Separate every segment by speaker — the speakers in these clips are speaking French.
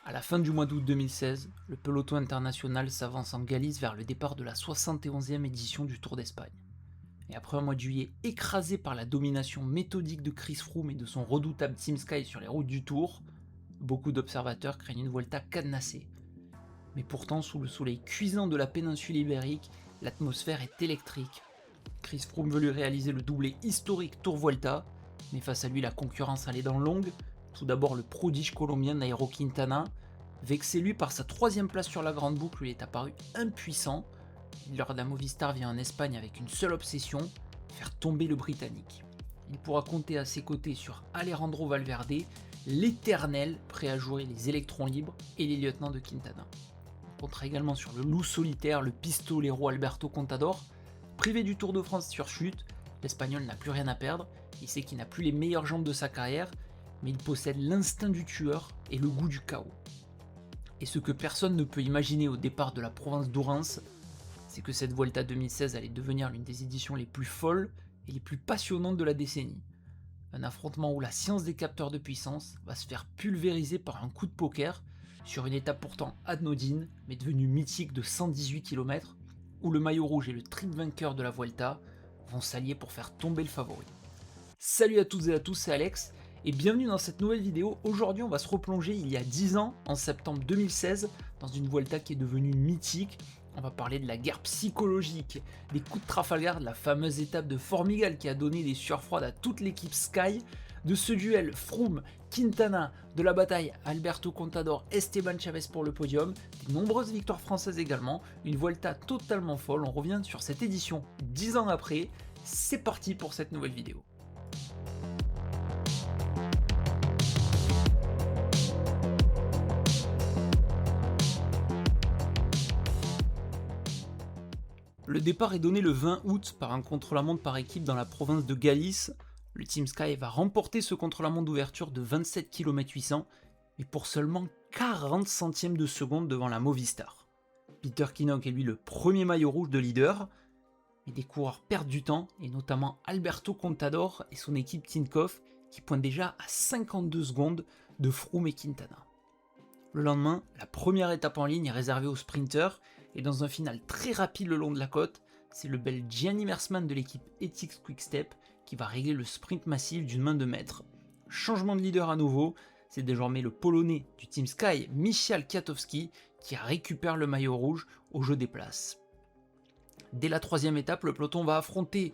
Speaker 1: À la fin du mois d'août 2016, le peloton international s'avance en Galice vers le départ de la 71e édition du Tour d'Espagne. Et après un mois de juillet écrasé par la domination méthodique de Chris Froome et de son redoutable Team Sky sur les routes du Tour, beaucoup d'observateurs craignent une Vuelta cadenassée. Mais pourtant, sous le soleil cuisant de la péninsule ibérique, l'atmosphère est électrique. Chris Froome veut lui réaliser le doublé historique Tour Vuelta, mais face à lui la concurrence a les dents longues. Tout d'abord le prodige colombien Nairo Quintana. Vexé lui par sa 3ème place sur la grande boucle, il est apparu impuissant. Le leader de la Movistar vient en Espagne avec une seule obsession, faire tomber le Britannique. Il pourra compter à ses côtés sur Alejandro Valverde, l'éternel prêt à jouer les électrons libres et les lieutenants de Quintana. Il comptera également sur le loup solitaire, le pistolero Alberto Contador. Privé du Tour de France sur chute, l'Espagnol n'a plus rien à perdre, il sait qu'il n'a plus les meilleures jambes de sa carrière, mais il possède l'instinct du tueur et le goût du chaos. Et ce que personne ne peut imaginer au départ de la province d'Ourens, c'est que cette Vuelta 2016 allait devenir l'une des éditions les plus folles et les plus passionnantes de la décennie. Un affrontement où la science des capteurs de puissance va se faire pulvériser par un coup de poker sur une étape pourtant anodine mais devenue mythique de 118 km, où le maillot rouge et le triple vainqueur de la Vuelta vont s'allier pour faire tomber le favori. Salut à toutes et à tous, c'est Alex, et bienvenue dans cette nouvelle vidéo. Aujourd'hui on va se replonger il y a 10 ans, en septembre 2016, dans une Vuelta qui est devenue mythique. On va parler de la guerre psychologique, des coups de Trafalgar, de la fameuse étape de Formigal qui a donné des sueurs froides à toute l'équipe Sky, de ce duel Froome-Quintana, de la bataille Alberto Contador-Esteban Chavez pour le podium, des nombreuses victoires françaises également, une Vuelta totalement folle. On revient sur cette édition 10 ans après. C'est parti pour cette nouvelle vidéo. Le départ est donné le 20 août par un contre-la-montre par équipe dans la province de Galice. Le Team Sky va remporter ce contre-la-montre d'ouverture de 27 km 800, mais pour seulement 40 centièmes de seconde devant la Movistar. Peter Kinnock est lui le premier maillot rouge de leader, mais des coureurs perdent du temps, et notamment Alberto Contador et son équipe Tinkoff, qui pointent déjà à 52 secondes de Froome et Quintana. Le lendemain, la première étape en ligne est réservée aux sprinters, et dans un final très rapide le long de la côte, c'est le bel Gianni Mersman de l'équipe Ethics Quick-Step qui va régler le sprint massif d'une main de maître. Changement de leader à nouveau, c'est désormais le Polonais du Team Sky, Michał Kwiatkowski, qui récupère le maillot rouge au jeu des places. Dès la 3ème étape, le peloton va affronter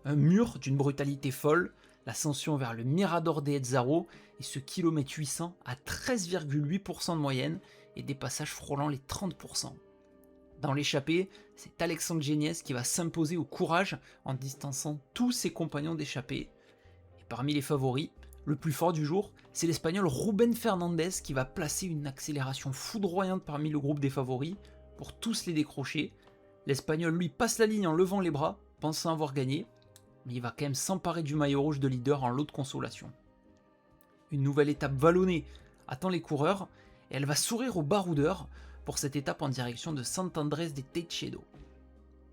Speaker 1: un mur d'une brutalité folle, l'ascension vers le Mirador de Ezzaro et ce kilomètre 800 à 13,8% de moyenne et des passages frôlant les 30%. Dans l'échappée, c'est Alexandre Géniez qui va s'imposer au courage en distançant tous ses compagnons d'échappée. Et parmi les favoris, le plus fort du jour, c'est l'Espagnol Ruben Fernandez qui va placer une accélération foudroyante parmi le groupe des favoris pour tous les décrocher. L'Espagnol lui passe la ligne en levant les bras, pensant avoir gagné, mais il va quand même s'emparer du maillot rouge de leader en lot de consolation. Une nouvelle étape vallonnée attend les coureurs et elle va sourire aux baroudeurs pour cette étape en direction de Sant Andrés de Teixedo.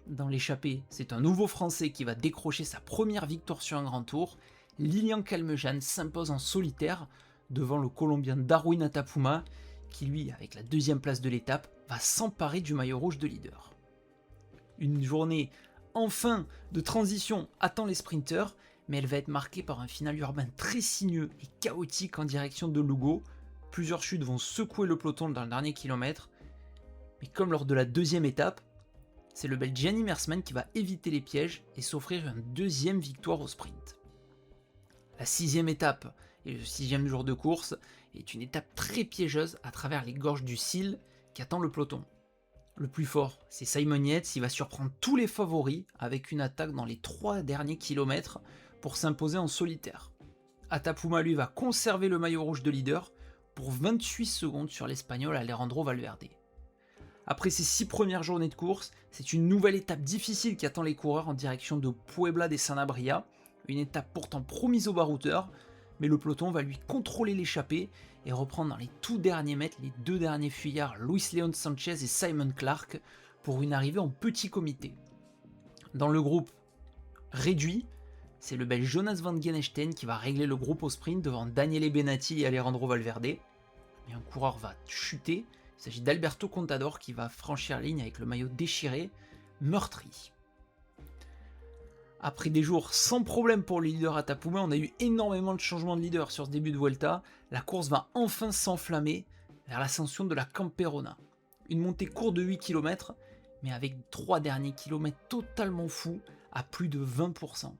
Speaker 1: Dans l'échappée, c'est un nouveau Français qui va décrocher sa première victoire sur un grand tour. Lilian Calmejean s'impose en solitaire devant le Colombien Darwin Atapuma qui lui, avec la 2ème place de l'étape, va s'emparer du maillot rouge de leader. Une journée enfin de transition attend les sprinters, mais elle va être marquée par un final urbain très sinueux et chaotique en direction de Lugo. Plusieurs chutes vont secouer le peloton dans le dernier kilomètre, mais comme lors de la 2ème étape, c'est le bel Gianni Mersman qui va éviter les pièges et s'offrir une 2ème victoire au sprint. La 6ème étape et le 6ème jour de course est une étape très piégeuse à travers les gorges du Sil qui attend le peloton. Le plus fort, c'est Simon Yates, il va surprendre tous les favoris avec une attaque dans les 3 derniers kilomètres pour s'imposer en solitaire. Atapuma lui va conserver le maillot rouge de leader pour 28 secondes sur l'Espagnol Alejandro Valverde. Après ces 6 premières journées de course, c'est une nouvelle étape difficile qui attend les coureurs en direction de Puebla de Sanabria, une étape pourtant promise aux baroudeurs, mais le peloton va lui contrôler l'échappée et reprendre dans les tout derniers mètres les 2 derniers fuyards Luis Leon Sanchez et Simon Clark pour une arrivée en petit comité. Dans le groupe réduit, c'est le belge Jonas van Genestein qui va régler le groupe au sprint devant Daniele Benatti et Alejandro Valverde. mais un coureur va chuter. Il s'agit d'Alberto Contador qui va franchir la ligne avec le maillot déchiré, meurtri. Après des jours sans problème pour le leader Atapume, on a eu énormément de changements de leader sur ce début de Vuelta. La course va enfin s'enflammer vers l'ascension de la Camperona. Une montée courte de 8 km, mais avec 3 derniers kilomètres totalement fous à plus de 20%.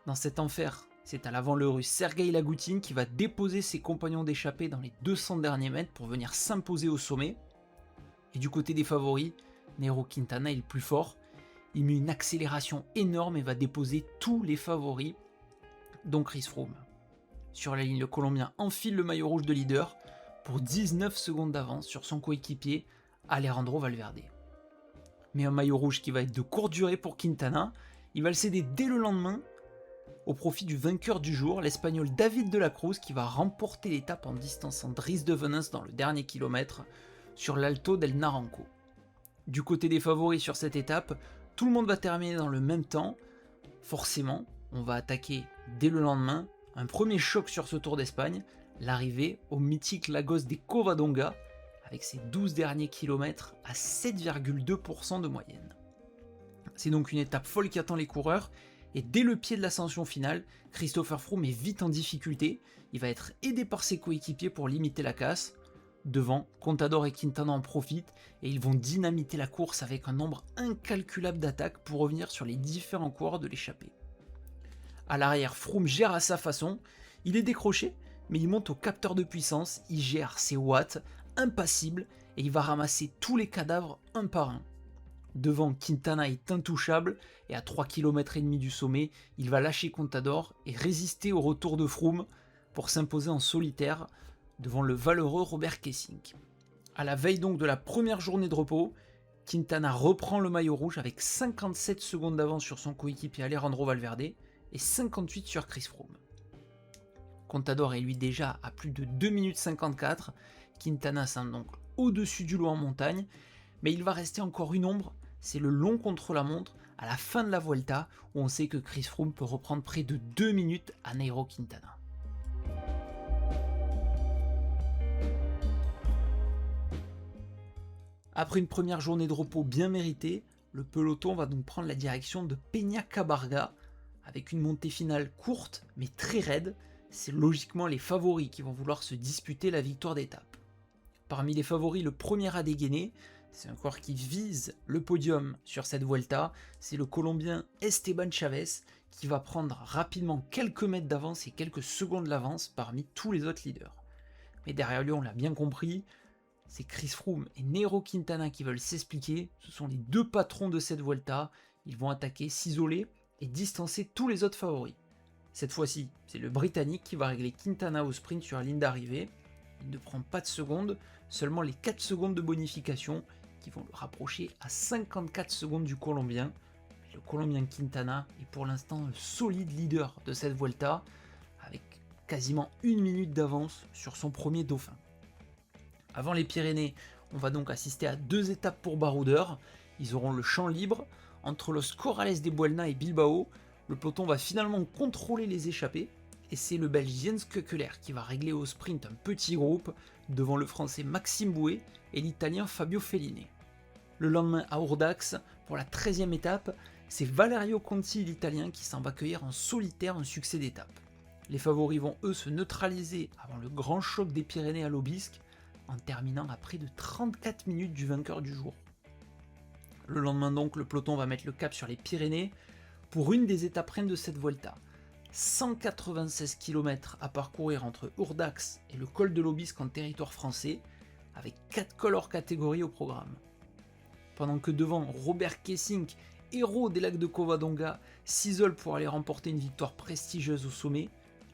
Speaker 1: Dans cet enfer, c'est à l'avant le russe Sergei Lagoutin qui va déposer ses compagnons d'échappée dans les 200 derniers mètres pour venir s'imposer au sommet. Et du côté des favoris, Nairo Quintana est le plus fort. Il met une accélération énorme et va déposer tous les favoris, dont Chris Froome. Sur la ligne, le Colombien enfile le maillot rouge de leader pour 19 secondes d'avance sur son coéquipier Alejandro Valverde. Mais un maillot rouge qui va être de courte durée pour Quintana, il va le céder dès le lendemain au profit du vainqueur du jour, l'Espagnol David de la Cruz, qui va remporter l'étape en distançant Dries de Venance dans le dernier kilomètre sur l'Alto del Naranco. Du côté des favoris sur cette étape, tout le monde va terminer dans le même temps. Forcément, on va attaquer dès le lendemain un premier choc sur ce Tour d'Espagne, l'arrivée au mythique Lagos de Covadonga, avec ses 12 derniers kilomètres à 7,2% de moyenne. C'est donc une étape folle qui attend les coureurs, et dès le pied de l'ascension finale, Christopher Froome est vite en difficulté. Il va être aidé par ses coéquipiers pour limiter la casse. Devant, Contador et Quintana en profitent et ils vont dynamiter la course avec un nombre incalculable d'attaques pour revenir sur les différents coureurs de l'échappée. À l'arrière, Froome gère à sa façon, il est décroché, mais il monte au capteur de puissance, il gère ses watts, impassible, et il va ramasser tous les cadavres un par un. Devant, Quintana est intouchable, et à 3,5 km du sommet, il va lâcher Contador et résister au retour de Froome pour s'imposer en solitaire devant le valeureux Robert Kessink. À la veille donc de la première journée de repos, Quintana reprend le maillot rouge avec 57 secondes d'avance sur son coéquipier Alejandro Valverde et 58 sur Chris Froome. Contador est lui déjà à plus de 2 minutes 54, Quintana semble donc au-dessus du lot en montagne, mais il va rester encore une ombre, c'est le long contre-la-montre à la fin de la Vuelta où on sait que Chris Froome peut reprendre près de 2 minutes à Nairo Quintana. Après une première journée de repos bien méritée, le peloton va donc prendre la direction de Peña Cabarga, avec une montée finale courte mais très raide. C'est logiquement les favoris qui vont vouloir se disputer la victoire d'étape. Parmi les favoris, le premier à dégainer, c'est un coureur qui vise le podium sur cette Vuelta, c'est le Colombien Esteban Chavez qui va prendre rapidement quelques mètres d'avance et quelques secondes d'avance parmi tous les autres leaders. Mais derrière lui, on l'a bien compris, c'est Chris Froome et Nairo Quintana qui veulent s'expliquer, ce sont les deux patrons de cette Vuelta, ils vont attaquer, s'isoler et distancer tous les autres favoris. Cette fois-ci, c'est le Britannique qui va régler Quintana au sprint sur la ligne d'arrivée, il ne prend pas de secondes, seulement les 4 secondes de bonification qui vont le rapprocher à 54 secondes du Colombien. Le Colombien Quintana est pour l'instant le solide leader de cette Vuelta, avec quasiment 1 minute d'avance sur son premier dauphin. Avant les Pyrénées, on va donc assister à 2 étapes pour baroudeurs. Ils auront le champ libre. Entre Los Corrales de Buelna et Bilbao, le peloton va finalement contrôler les échappées. Et c'est le Belge Jens Keukeler qui va régler au sprint un petit groupe devant le Français Maxime Bouet et l'Italien Fabio Fellini. Le lendemain à Urdax, pour la 13e étape, c'est Valerio Conti, l'Italien, qui s'en va cueillir en solitaire un succès d'étape. Les favoris vont eux se neutraliser avant le grand choc des Pyrénées à l'Aubisque, en terminant à près de 34 minutes du vainqueur du jour. Le lendemain donc, le peloton va mettre le cap sur les Pyrénées pour une des étapes reines de cette Vuelta. 196 km à parcourir entre Urdax et le col de l'Aubisque en territoire français, avec 4 cols hors catégorie au programme. Pendant que devant, Robert Kessink, héros des lacs de Covadonga, s'isole pour aller remporter une victoire prestigieuse au sommet,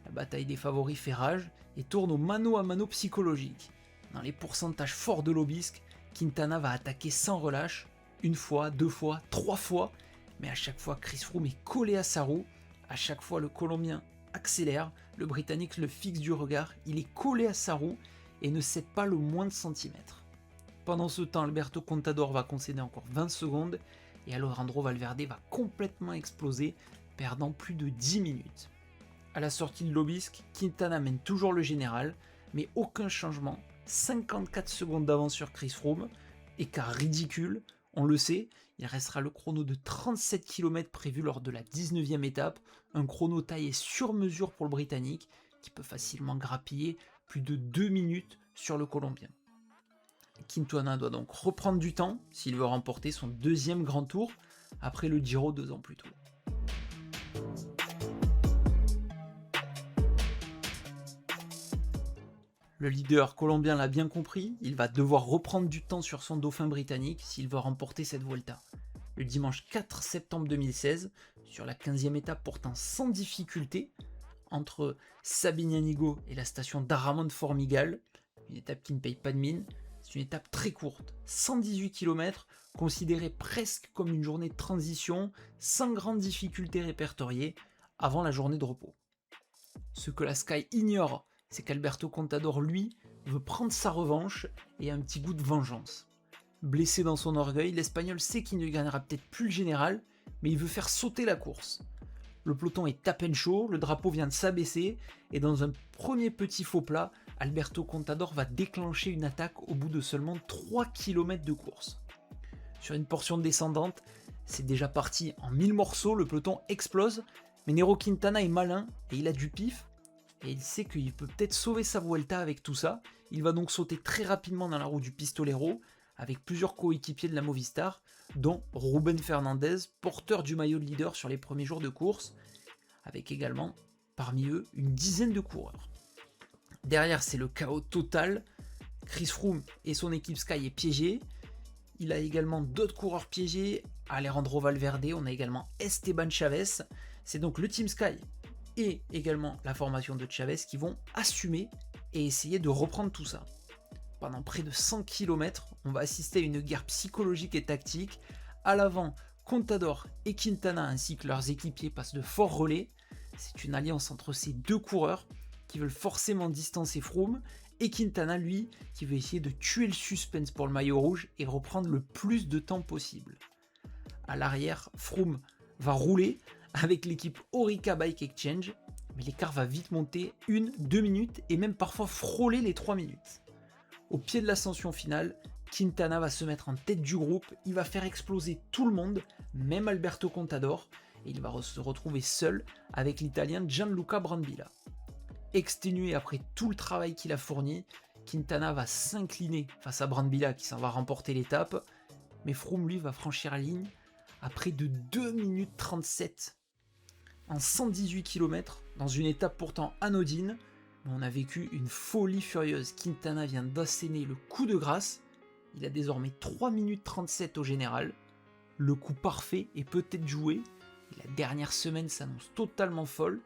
Speaker 1: la bataille des favoris fait rage et tourne au mano à mano psychologique. Dans les pourcentages forts de l'Aubisque, Quintana va attaquer sans relâche, 1 fois, 2 fois, 3 fois, mais à chaque fois Chris Froome est collé à sa roue, à chaque fois le Colombien accélère, le Britannique le fixe du regard, il est collé à sa roue et ne cède pas le moindre centimètre. Pendant ce temps, Alberto Contador va concéder encore 20 secondes et Alejandro Valverde va complètement exploser, perdant plus de 10 minutes. À la sortie de l'Aubisque, Quintana mène toujours le général, mais aucun changement 54 secondes d'avance sur Chris Froome, écart ridicule, on le sait, il restera le chrono de 37 km prévu lors de la 19e étape, un chrono taillé sur mesure pour le Britannique, qui peut facilement grappiller plus de 2 minutes sur le Colombien. Quintana doit donc reprendre du temps s'il veut remporter son deuxième grand tour après le Giro 2 ans plus tôt. Le leader colombien l'a bien compris, il va devoir reprendre du temps sur son dauphin britannique s'il veut remporter cette Vuelta. Le dimanche 4 septembre 2016, sur la 15e étape pourtant sans difficulté, entre Sabiñánigo et la station d'Aramón Formigal, une étape qui ne paye pas de mine, c'est une étape très courte, 118 km, considérée presque comme une journée de transition, sans grande difficulté répertoriée, avant la journée de repos. Ce que la Sky ignore, c'est qu'Alberto Contador, lui, veut prendre sa revanche et a un petit goût de vengeance. Blessé dans son orgueil, l'Espagnol sait qu'il ne gagnera peut-être plus le général, mais il veut faire sauter la course. Le peloton est à peine chaud, le drapeau vient de s'abaisser, et dans un premier petit faux plat, Alberto Contador va déclencher une attaque au bout de seulement 3 km de course. Sur une portion descendante, c'est déjà parti en 1000 morceaux, le peloton explose, mais Nairo Quintana est malin et il a du pif, et il sait qu'il peut peut-être sauver sa Vuelta avec tout ça. Il va donc sauter très rapidement dans la roue du Pistolero, avec plusieurs coéquipiers de la Movistar, dont Ruben Fernandez, porteur du maillot de leader sur les premiers jours de course, avec également, parmi eux, une dizaine de coureurs. Derrière, c'est le chaos total. Chris Froome et son équipe Sky est piégé. Il a également d'autres coureurs piégés, Alejandro Valverde, on a également Esteban Chavez. C'est donc le Team Sky et également la formation de Chavez qui vont assumer et essayer de reprendre tout ça. Pendant près de 100 km, on va assister à une guerre psychologique et tactique. À l'avant, Contador et Quintana ainsi que leurs équipiers passent de forts relais. C'est une alliance entre ces deux coureurs qui veulent forcément distancer Froome et Quintana, lui, qui veut essayer de tuer le suspense pour le maillot rouge et reprendre le plus de temps possible. À l'arrière, Froome va rouler avec l'équipe Orica Bike Exchange, mais l'écart va vite monter 1-2 minutes et même parfois frôler les 3 minutes. Au pied de l'ascension finale, Quintana va se mettre en tête du groupe, il va faire exploser tout le monde, même Alberto Contador, et il va se retrouver seul avec l'Italien Gianluca Brambilla. Exténué après tout le travail qu'il a fourni, Quintana va s'incliner face à Brambilla qui s'en va remporter l'étape, mais Froome lui va franchir la ligne à près de 2 minutes 37 en 118 km, dans une étape pourtant anodine, mais on a vécu une folie furieuse. Quintana vient d'asséner le coup de grâce, il a désormais 3 minutes 37 au général, le coup parfait est peut-être joué, et la dernière semaine s'annonce totalement folle,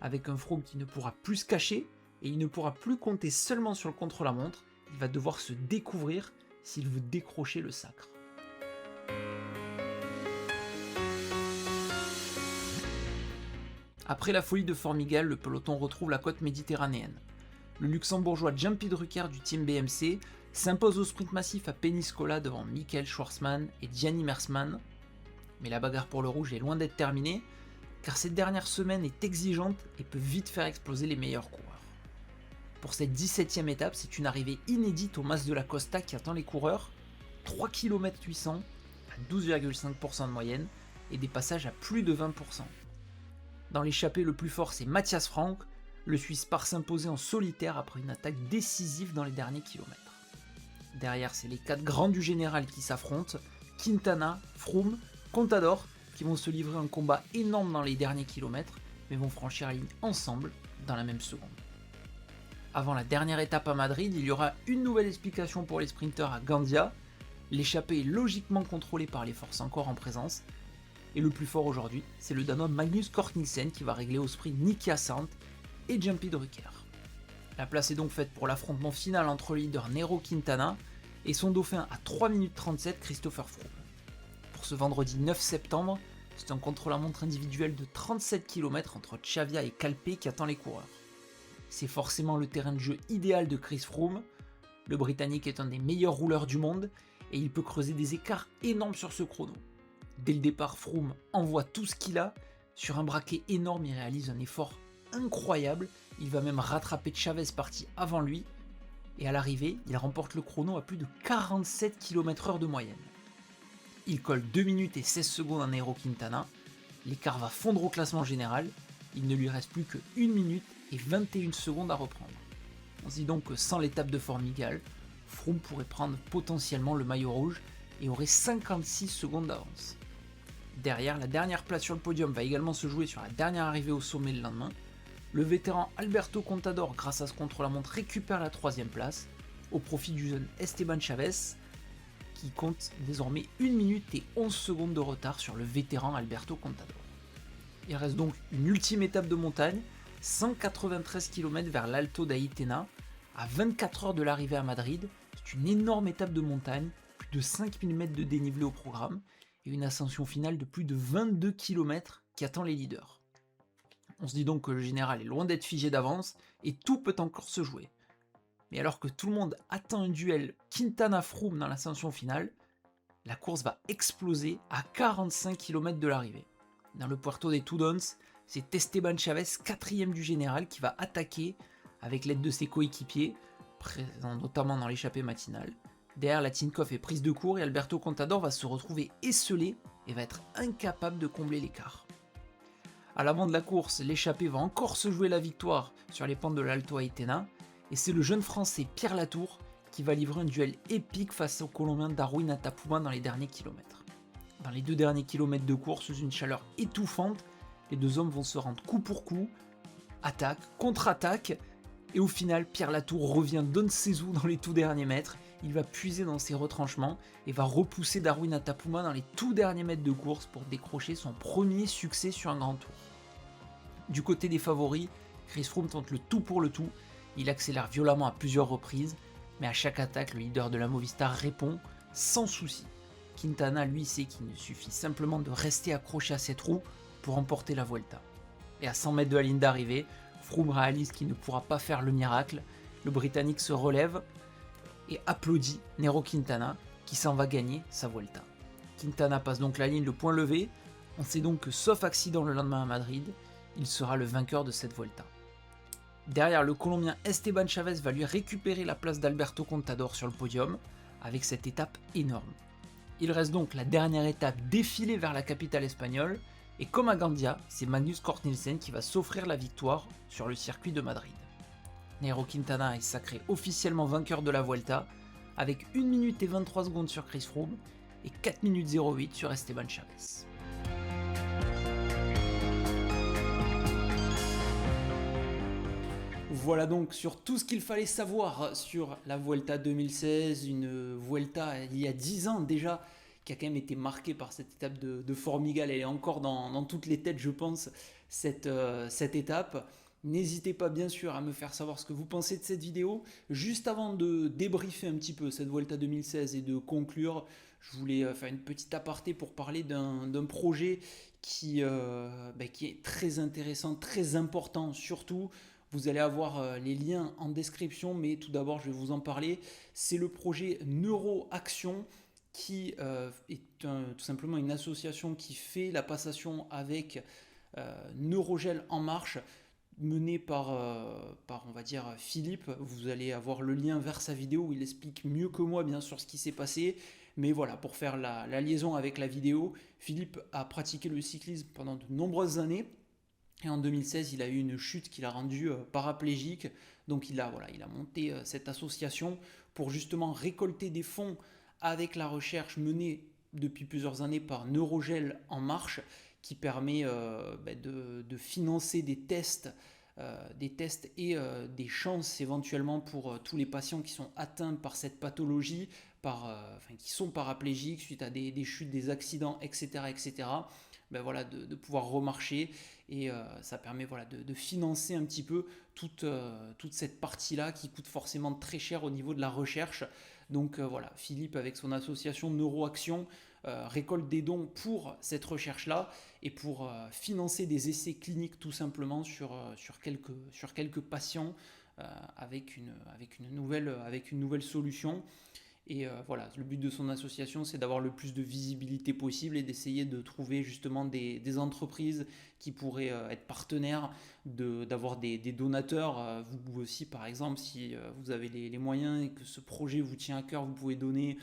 Speaker 1: avec un Froome qui ne pourra plus se cacher, et il ne pourra plus compter seulement sur le contre-la-montre, il va devoir se découvrir s'il veut décrocher le sacre. Après la folie de Formigal, le peloton retrouve la côte méditerranéenne. Le luxembourgeois Jumpy Drucker du team BMC s'impose au sprint massif à Peñíscola devant Michael Schwarzman et Gianni Mersman. Mais la bagarre pour le rouge est loin d'être terminée, car cette dernière semaine est exigeante et peut vite faire exploser les meilleurs coureurs. Pour cette 17e étape, c'est une arrivée inédite au Mas de la Costa qui attend les coureurs, 3 km 800 à 12,5% de moyenne et des passages à plus de 20%. Dans l'échappée, le plus fort, c'est Matthias Frank. Le Suisse part s'imposer en solitaire après une attaque décisive dans les derniers kilomètres. Derrière, c'est les 4 grands du général qui s'affrontent, Quintana, Froome, Contador, qui vont se livrer un combat énorme dans les derniers kilomètres, mais vont franchir la ligne ensemble dans la même seconde. Avant la dernière étape à Madrid, il y aura une nouvelle explication pour les sprinteurs à Gandia. L'échappée est logiquement contrôlée par les forces encore en présence, et le plus fort aujourd'hui, c'est le Danois Magnus Cort Nielsen qui va régler au sprint Nicky Assant et Jumpy Drucker. La place est donc faite pour l'affrontement final entre le leader Nairo Quintana et son dauphin à 3 minutes 37 Christopher Froome. Pour ce vendredi 9 septembre, c'est un contre-la-montre individuel de 37 km entre Xavia et Calpe qui attend les coureurs. C'est forcément le terrain de jeu idéal de Chris Froome. Le Britannique est un des meilleurs rouleurs du monde et il peut creuser des écarts énormes sur ce chrono. Dès le départ, Froome envoie tout ce qu'il a. Sur un braquet énorme, il réalise un effort incroyable. Il va même rattraper Chavez parti avant lui. et à l'arrivée, il remporte le chrono à plus de 47 km/h de moyenne. Il colle 2 minutes et 16 secondes à Nairo Quintana, l'écart va fondre au classement général, il ne lui reste plus que 1 minute et 21 secondes à reprendre. On se dit donc que sans l'étape de Formigal, Froome pourrait prendre potentiellement le maillot rouge et aurait 56 secondes d'avance. Derrière, la dernière place sur le podium va également se jouer sur la dernière arrivée au sommet le lendemain. Le vétéran Alberto Contador, grâce à ce contre-la-montre, récupère la 3ème place au profit du jeune Esteban Chavez qui compte désormais 1 minute et 11 secondes de retard sur le vétéran Alberto Contador. Il reste donc une ultime étape de montagne, 193 km vers l'Alto d'Aitena, à 24 heures de l'arrivée à Madrid. C'est une énorme étape de montagne, plus de 5000 mètres de dénivelé au programme, et une ascension finale de plus de 22 km qui attend les leaders. On se dit donc que le général est loin d'être figé d'avance, et tout peut encore se jouer. Mais alors que tout le monde attend un duel Quintana-Froome dans l'ascension finale, la course va exploser à 45 km de l'arrivée. Dans le Puerto de Tudons, c'est Esteban Chavez, 4ème du général, qui va attaquer avec l'aide de ses coéquipiers, présents notamment dans l'échappée matinale. Derrière, la Tinkoff est prise de court et Alberto Contador va se retrouver esselé et va être incapable de combler l'écart. À l'avant de la course, l'échappée va encore se jouer la victoire sur les pentes de l'Alto Aitena, et c'est le jeune français Pierre Latour qui va livrer un duel épique face au Colombien Darwin Atapuma dans les derniers kilomètres. Dans les 2 derniers kilomètres de course, sous une chaleur étouffante, les deux hommes vont se rendre coup pour coup, attaque, contre-attaque, et au final, Pierre Latour revient donne ses os dans les tout derniers mètres, il va puiser dans ses retranchements et va repousser Darwin Atapuma dans les tout derniers mètres de course pour décrocher son premier succès sur un grand tour. Du côté des favoris, Chris Froome tente le tout pour le tout, il accélère violemment à plusieurs reprises, mais à chaque attaque, le leader de la Movistar répond sans souci. Quintana, lui, sait qu'il ne suffit simplement de rester accroché à cette roue pour remporter la Vuelta. Et à 100 mètres de la ligne d'arrivée, Froome réalise qu'il ne pourra pas faire le miracle, le Britannique se relève et applaudit Nairo Quintana qui s'en va gagner sa Vuelta. Quintana passe donc la ligne le point levé, on sait donc que sauf accident le lendemain à Madrid, il sera le vainqueur de cette Vuelta. Derrière, le Colombien Esteban Chavez va lui récupérer la place d'Alberto Contador sur le podium, avec cette étape énorme. Il reste donc la dernière étape défilée vers la capitale espagnole, et comme à Gandia, c'est Magnus Cort Nielsen qui va s'offrir la victoire sur le circuit de Madrid. Nairo Quintana est sacré officiellement vainqueur de la Vuelta, avec 1 minute et 23 secondes sur Chris Froome, et 4 minutes 08 sur Esteban Chavez. Voilà donc sur tout ce qu'il fallait savoir sur la Vuelta 2016, une Vuelta il y a 10 ans déjà, qui a quand même été marquée par cette étape de Formigal. Elle est encore dans toutes les têtes, je pense, cette étape. N'hésitez pas bien sûr à me faire savoir ce que vous pensez de cette vidéo. Juste avant de débriefer un petit peu cette Vuelta 2016 et de conclure, je voulais faire une petite aparté pour parler d'un projet qui est très intéressant, très important surtout. Vous allez avoir les liens en description, mais tout d'abord je vais vous en parler. C'est le projet NeuroAction qui est tout simplement une association qui fait la passation avec Neurogel en marche, menée par on va dire Philippe. Vous allez avoir le lien vers sa vidéo où il explique mieux que moi bien sûr ce qui s'est passé. Mais voilà, pour faire la liaison avec la vidéo, Philippe a pratiqué le cyclisme pendant de nombreuses années. Et en 2016, il a eu une chute qui l'a rendu paraplégique. Donc il a monté cette association pour justement récolter des fonds avec la recherche menée depuis plusieurs années par Neurogel en marche, qui permet de financer des tests et des chances éventuellement pour tous les patients qui sont atteints par cette pathologie, qui sont paraplégiques suite à des chutes, des accidents, etc. De pouvoir remarcher, et ça permet de financer un petit peu toute cette partie-là qui coûte forcément très cher au niveau de la recherche. Donc Philippe avec son association NeuroAction récolte des dons pour cette recherche-là et pour financer des essais cliniques tout simplement sur quelques patients avec une nouvelle solution. Et voilà, le but de son association, c'est d'avoir le plus de visibilité possible et d'essayer de trouver justement des entreprises qui pourraient être partenaires, d'avoir des donateurs. Vous aussi, par exemple, si vous avez les moyens et que ce projet vous tient à cœur, vous pouvez donner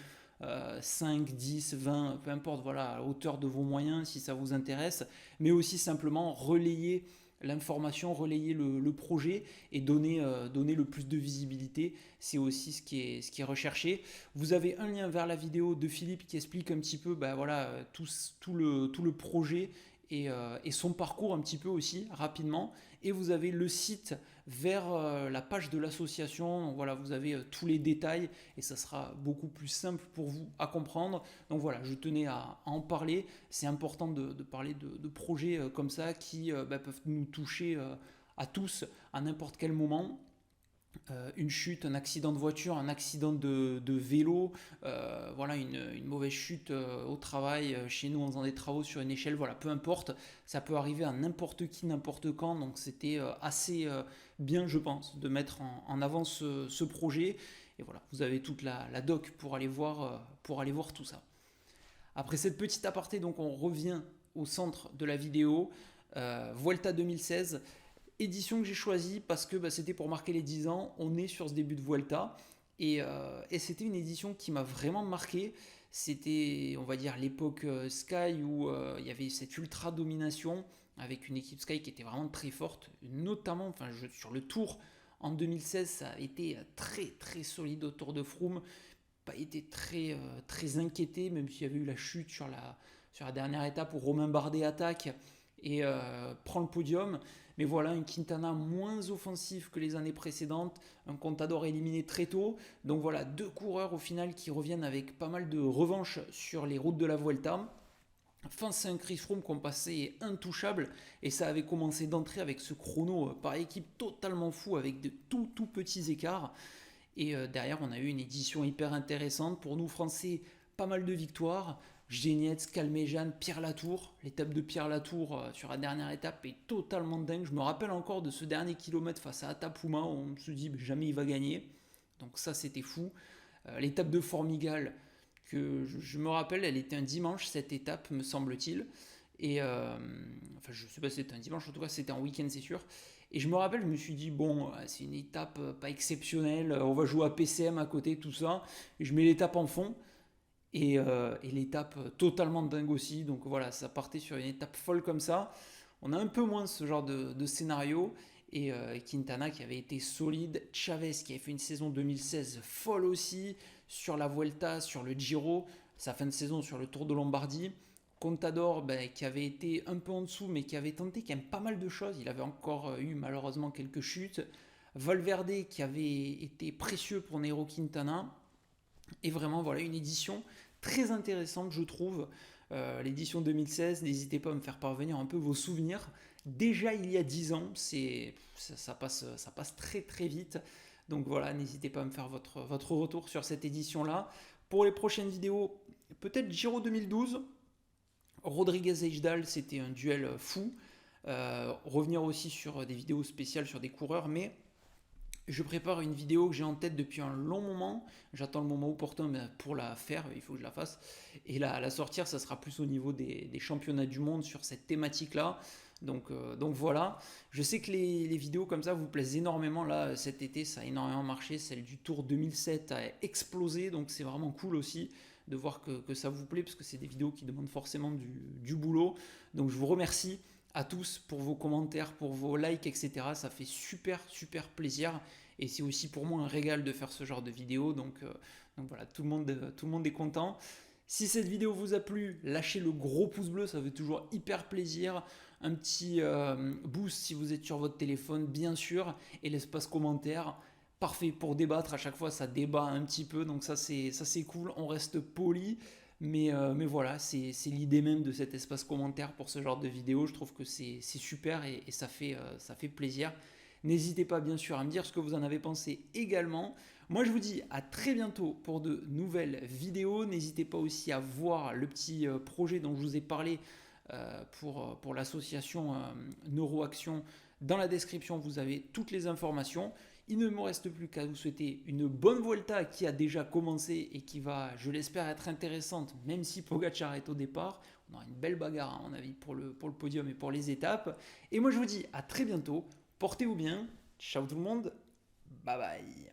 Speaker 1: 5, 10, 20, peu importe, voilà, à la hauteur de vos moyens si ça vous intéresse, mais aussi simplement relayer l'information, relayer le projet et donner le plus de visibilité. C'est aussi ce qui est recherché. Vous avez un lien vers la vidéo de Philippe qui explique un petit peu voilà, tout le projet et son parcours un petit peu aussi rapidement. Et vous avez le site vers la page de l'association. Donc voilà, vous avez tous les détails et ça sera beaucoup plus simple pour vous à comprendre. Donc voilà, je tenais à en parler. C'est important de parler de projets comme ça qui peuvent nous toucher à tous à n'importe quel moment. Une chute, un accident de voiture, un accident de vélo, voilà, une mauvaise chute au travail, chez nous en faisant des travaux sur une échelle, voilà, peu importe, ça peut arriver à n'importe qui, n'importe quand, donc c'était assez bien, je pense, de mettre en avant ce projet, et voilà, vous avez toute la doc pour aller voir tout ça. Après cette petite aparté, donc on revient au centre de la vidéo, Vuelta 2016, édition que j'ai choisie parce que c'était pour marquer les 10 ans. On est sur ce début de Vuelta et c'était une édition qui m'a vraiment marqué. C'était, on va dire, l'époque Sky où il y avait cette ultra domination avec une équipe Sky qui était vraiment très forte, notamment sur le Tour en 2016, ça a été très très solide autour de Froome. Pas été très inquiété, même s'il y avait eu la chute sur la dernière étape où Romain Bardet attaque et prend le podium. Mais voilà, un Quintana moins offensif que les années précédentes, un Contador éliminé très tôt. Donc voilà, deux coureurs au final qui reviennent avec pas mal de revanche sur les routes de la Vuelta. Enfin, c'est un Chris Froome qu'on passait intouchable et ça avait commencé d'entrée avec ce chrono par équipe totalement fou avec de tout petits écarts. Et derrière, on a eu une édition hyper intéressante. Pour nous, Français, pas mal de victoires. Genietz, Calmejane, Pierre Latour. L'étape de Pierre Latour sur la dernière étape est totalement dingue. Je me rappelle encore de ce dernier kilomètre face à Atapuma où on se dit jamais il va gagner. Donc ça, c'était fou. L'étape de Formigal, que je me rappelle, elle était un dimanche, cette étape, me semble-t-il. Et je sais pas si c'était un dimanche, en tout cas c'était un week-end, c'est sûr. Et je me rappelle, je me suis dit, bon, c'est une étape pas exceptionnelle, on va jouer à PCM à côté, tout ça. Et je mets l'étape en fond. Et l'étape totalement dingue aussi. Donc voilà, ça partait sur une étape folle comme ça. On a un peu moins ce genre de scénario. Et Quintana qui avait été solide. Chavez qui avait fait une saison 2016 folle aussi. Sur la Vuelta, sur le Giro. Sa fin de saison sur le Tour de Lombardie. Contador qui avait été un peu en dessous mais qui avait tenté quand même pas mal de choses. Il avait encore eu malheureusement quelques chutes. Valverde qui avait été précieux pour Nairo Quintana. Et vraiment voilà une édition très intéressante je trouve. L'édition 2016, n'hésitez pas à me faire parvenir un peu vos souvenirs. Déjà il y a 10 ans, ça passe très très vite. Donc voilà, n'hésitez pas à me faire votre retour sur cette édition-là. Pour les prochaines vidéos, peut-être Giro 2012. Rodriguez-Ejdal, c'était un duel fou. Revenir aussi sur des vidéos spéciales sur des coureurs, mais je prépare une vidéo que j'ai en tête depuis un long moment. J'attends le moment opportun pour la faire, il faut que je la fasse. Et la sortir, ça sera plus au niveau des championnats du monde sur cette thématique-là. Donc voilà, je sais que les vidéos comme ça vous plaisent énormément. Là, cet été, ça a énormément marché. Celle du Tour 2007 a explosé, donc c'est vraiment cool aussi de voir que ça vous plaît, parce que c'est des vidéos qui demandent forcément du boulot. Donc je vous remercie à tous pour vos commentaires, pour vos likes, etc. Ça fait super plaisir et c'est aussi pour moi un régal de faire ce genre de vidéo. Donc voilà, tout le monde est content. Si cette vidéo vous a plu, lâchez le gros pouce bleu, ça fait toujours hyper plaisir. Un petit boost si vous êtes sur votre téléphone, bien sûr, et l'espace commentaire. Parfait pour débattre, à chaque fois ça débat un petit peu, donc ça c'est cool, on reste poli. Mais voilà, c'est l'idée même de cet espace commentaire pour ce genre de vidéo. Je trouve que c'est super et ça fait plaisir. N'hésitez pas bien sûr à me dire ce que vous en avez pensé également. Moi je vous dis à très bientôt pour de nouvelles vidéos. N'hésitez pas aussi à voir le petit projet dont je vous ai parlé pour l'association Neuroaction. Dans la description, vous avez toutes les informations. Il ne me reste plus qu'à vous souhaiter une bonne Vuelta qui a déjà commencé et qui va, je l'espère, être intéressante, même si Pogacar est au départ. On aura une belle bagarre, à mon avis, pour le podium et pour les étapes. Et moi, je vous dis à très bientôt. Portez-vous bien. Ciao tout le monde. Bye bye.